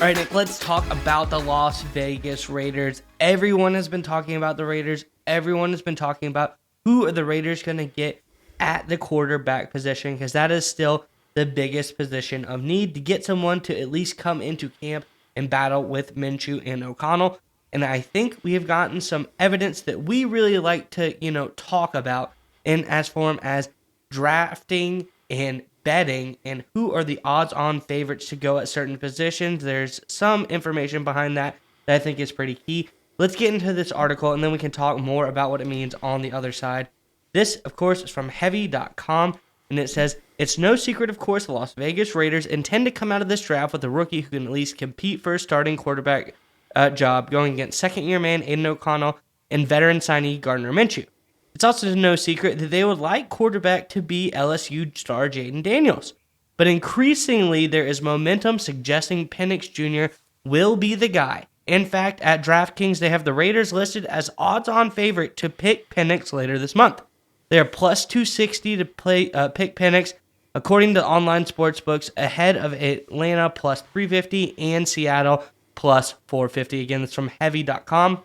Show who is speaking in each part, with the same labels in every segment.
Speaker 1: All right, Nick, let's talk about the Las Vegas Raiders. Everyone has been talking about the Raiders. Everyone has been talking about who are the Raiders going to get at the quarterback position, because that is still the biggest position of need, to get someone to at least come into camp and battle with Minshew and O'Connell. And I think we have gotten some evidence that we really like to, talk about in as form as drafting and betting and who are the odds-on favorites to go at certain positions. There's some information behind that I think is pretty key. Let's get into this article, and then we can talk more about what it means on the other side. This, of course, is from heavy.com, and it says, "It's no secret, of course, the Las Vegas Raiders intend to come out of this draft with a rookie who can at least compete for a starting quarterback job, going against second-year man Aiden O'Connell and veteran signee Gardner Minshew. It's also no secret that they would like quarterback to be LSU star Jaden Daniels. But increasingly, there is momentum suggesting Penix Jr. will be the guy. In fact, at DraftKings, they have the Raiders listed as odds-on favorite to pick Penix later this month. They are plus 260 to pick Penix, according to online sportsbooks, ahead of Atlanta plus 350 and Seattle plus 450. Again, that's from heavy.com.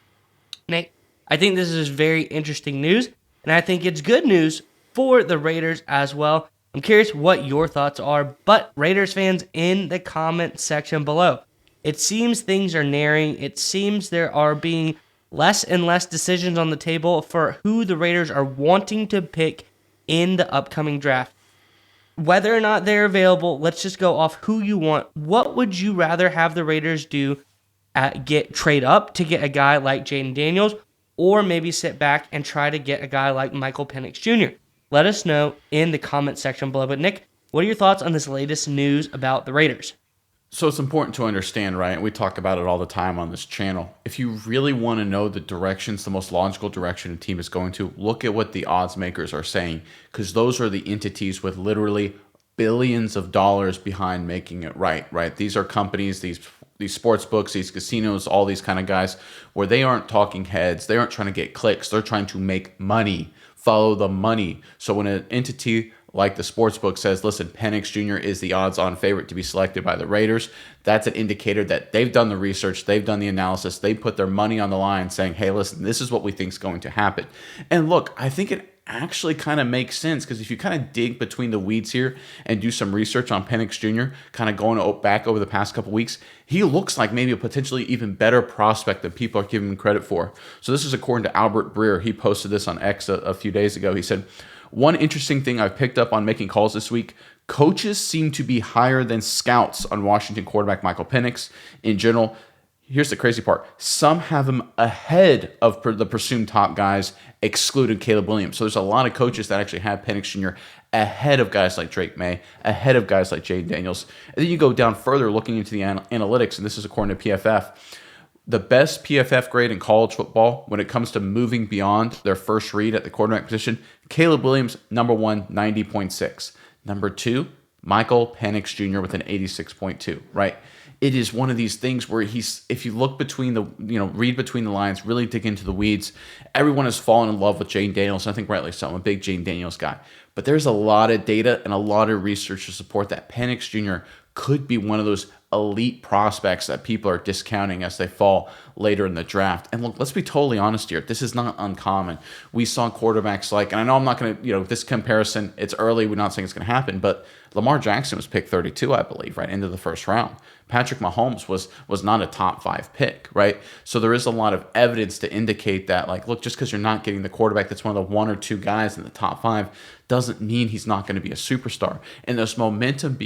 Speaker 1: Nate, I think this is very interesting news, and I think it's good news for the Raiders as well. I'm curious what your thoughts are, but Raiders fans, in the comment section below. It seems things are narrowing. It seems there are being less and less decisions on the table for who the Raiders are wanting to pick in the upcoming draft. Whether or not they're available, let's just go off who you want. What would you rather have the Raiders do? Trade up to get a guy like Jaden Daniels, or maybe sit back and try to get a guy like Michael Penix Jr.? Let us know in the comment section below. But Nick, what are your thoughts on this latest news about the Raiders?
Speaker 2: So it's important to understand, right? We talk about it all the time on this channel. If you really want to know the directions, the most logical direction a team is going to, look at what the odds makers are saying, because those are the entities with literally billions of dollars behind making it right? These are companies, these sports books, these casinos, all these kind of guys, where they aren't talking heads. They aren't trying to get clicks. They're trying to make money, follow the money. So when an entity like the sportsbook says, listen, Penix Jr. is the odds-on favorite to be selected by the Raiders, that's an indicator that they've done the research, they've done the analysis, they put their money on the line saying, hey, listen, this is what we think is going to happen. And look, I think it actually kind of makes sense, because if you kind of dig between the weeds here and do some research on Penix Jr., kind of going back over the past couple weeks, he looks like maybe a potentially even better prospect than people are giving him credit for. So this is according to Albert Breer. He posted this on X a few days ago. He said, one interesting thing I've picked up on making calls this week, coaches seem to be higher than scouts on Washington quarterback Michael Penix. In general, here's the crazy part. Some have him ahead of the presumed top guys, excluding Caleb Williams. So there's a lot of coaches that actually have Penix Jr. ahead of guys like Drake May, ahead of guys like Jaden Daniels. And then you go down further looking into the analytics, and this is according to PFF. The best PFF grade in college football when it comes to moving beyond their first read at the quarterback position, Caleb Williams, number 1, 90.6. Number 2, Michael Penix Jr. with an 86.2, right? It is one of these things where if you look between read between the lines, really dig into the weeds, everyone has fallen in love with Jaden Daniels. I think rightly so. I'm a big Jaden Daniels guy. But there's a lot of data and a lot of research to support that Penix Jr. could be one of those elite prospects that people are discounting as they fall later in the draft. And look, let's be totally honest here. This is not uncommon. We saw quarterbacks like, and I know I'm not going to, this comparison, it's early. We're not saying it's going to happen, but Lamar Jackson was picked 32, I believe, right into the first round. Patrick Mahomes was not a top 5 pick, right? So there is a lot of evidence to indicate that, like, look, just because you're not getting the quarterback that's one of the 1 or 2 guys in the top 5 doesn't mean he's not going to be a superstar. And this momentum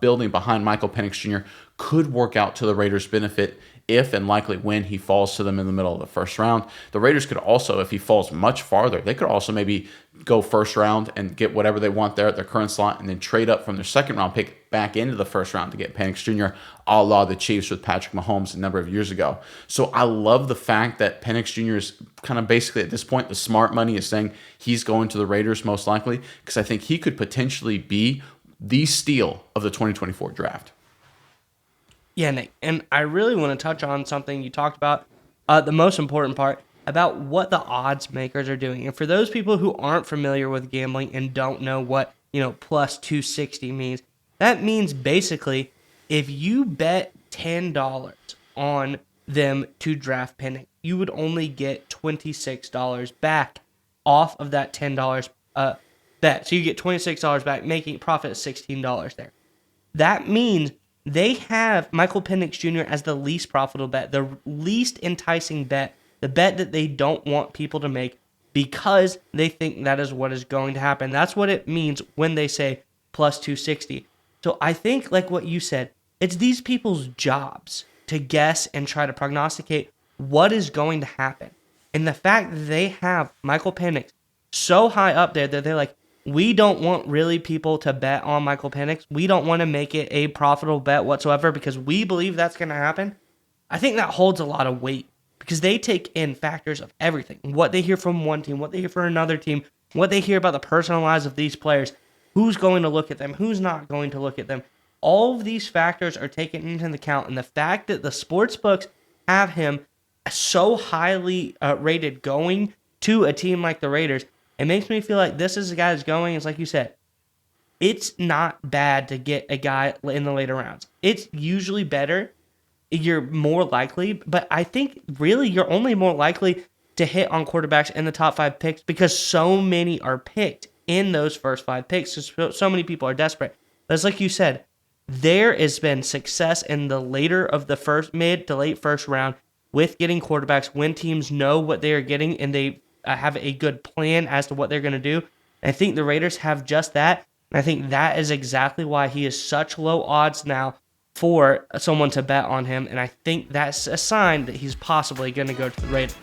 Speaker 2: building behind Michael Penix Jr. could work out to the Raiders' benefit if and likely when he falls to them in the middle of the first round. The Raiders could also, if he falls much farther, they could also maybe go first round and get whatever they want there at their current slot, and then trade up from their second round pick back into the first round to get Penix Jr., a la the Chiefs with Patrick Mahomes a number of years ago. So I love the fact that Penix Jr. is kind of basically at this point, the smart money is saying he's going to the Raiders most likely, because I think he could potentially be the steal of the 2024 draft.
Speaker 1: Yeah, Nick, and I really want to touch on something you talked about, the most important part, about what the odds makers are doing. And for those people who aren't familiar with gambling and don't know what, plus 260 means, that means basically if you bet $10 on them to draft Penix, you would only get $26 back off of that $10 bet. So you get $26 back, making a profit of $16 there. That means they have Michael Penix Jr. as the least profitable bet, the least enticing bet, the bet that they don't want people to make because they think that is what is going to happen. That's what it means when they say plus 260. So I think, like what you said, it's these people's jobs to guess and try to prognosticate what is going to happen. And the fact that they have Michael Penix so high up there that they're like, we don't want really people to bet on Michael Penix. We don't want to make it a profitable bet whatsoever because we believe that's going to happen. I think that holds a lot of weight because they take in factors of everything. What they hear from one team, what they hear from another team, what they hear about the personal lives of these players, who's going to look at them, who's not going to look at them. All of these factors are taken into account. And the fact that the sports books have him so highly rated going to a team like the Raiders, it makes me feel like this is a guy that's going. It's like you said, it's not bad to get a guy in the later rounds. It's usually better. You're more likely, but I think really you're only more likely to hit on quarterbacks in the top 5 picks because so many are picked in those first 5 picks. So many people are desperate. But it's like you said, there has been success in the later of the mid to late first round with getting quarterbacks when teams know what they are getting and they have a good plan as to what they're going to do. And I think the Raiders have just that. And I think that is exactly why he is such low odds now for someone to bet on him. And I think that's a sign that he's possibly going to go to the Raiders.